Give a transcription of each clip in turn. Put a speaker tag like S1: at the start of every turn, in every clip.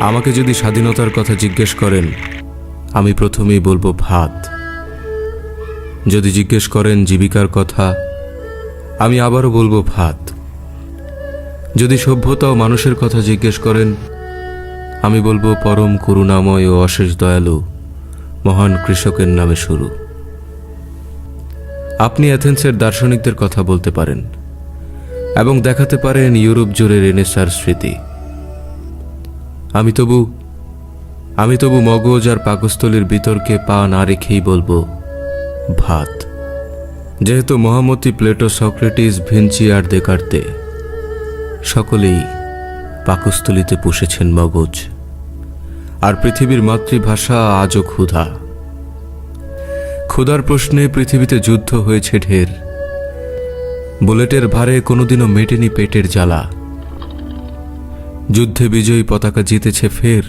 S1: আমাকে যদি স্বাধীনতার কথা জিজ্ঞেস করেন, আমি প্রথমেই বলবো ভাত। যদি জিজ্ঞেস করেন জীবিকার কথা, আমি আবারও বলবো ভাত। যদি সভ্যতা ও মানুষের কথা জিজ্ঞেস করেন, আমি বলবো পরম করুণাময় ও অশেষ দয়ালু মহান কৃষকের নামে শুরু। আপনি অ্যাথেন্সের দার্শনিকদের কথা বলতে পারেন এবং দেখাতে পারেন ইউরোপ জুড়ে রেনেসাঁর স্মৃতি। আমি তবু মগজ আর পাকস্থলীর বিতর্কে পা না রেখেই বলবো ভাত। যেহেতু মহামতি, প্লেটো, সক্রেটিস, ভিঞ্চি আর দেকার্তে সকলেই পাকস্থলীতে পুষেছেন মগজ, আর পৃথিবীর মাতৃভাষা আজও ক্ষুধা। ক্ষুধার প্রশ্নে পৃথিবীতে যুদ্ধ হয়েছে ঢের। বুলেটের ভারে কোনোদিনও মেটেনি পেটের জ্বালা। যুদ্ধে বিজয়ী পতাকা জিতেছে ফের,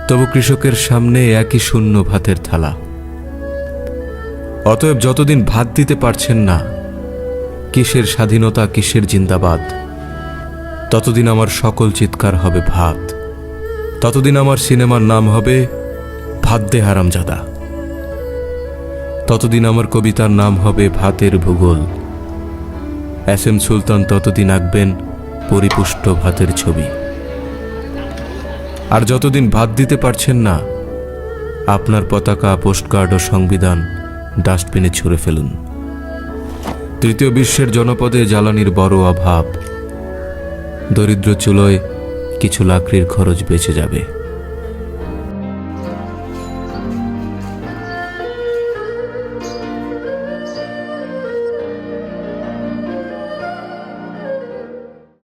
S1: তবু কৃষকের সামনে একই শূন্য ভাতের থালা। অতএব যতদিন ভাত দিতে পারছেন না, কিসের স্বাধীনতা, কিসের জিন্দাবাদ, ততদিন আমার সকল চিৎকার হবে ভাত। ততদিন আমার সিনেমার নাম হবে ভাত দে হারামজাদা। ততদিন আমার কবিতার নাম হবে ভাতের ভূগোল। এসএম সুলতান ততদিন আঁকবেন পরিপুষ্ট ভাতের ছবি। আর যতদিন ভাত দিতে পারছেন না, আপনার পতাকা, পোস্টকার্ড ও সংবিধান ডাস্টবিনে ছুঁড়ে ফেলুন। তৃতীয় বিশ্বের জনপদে জ্বালানির বড় অভাব। দরিদ্র চুলোয় কিছু লাকড়ির খরচ বেঁচে যাবে।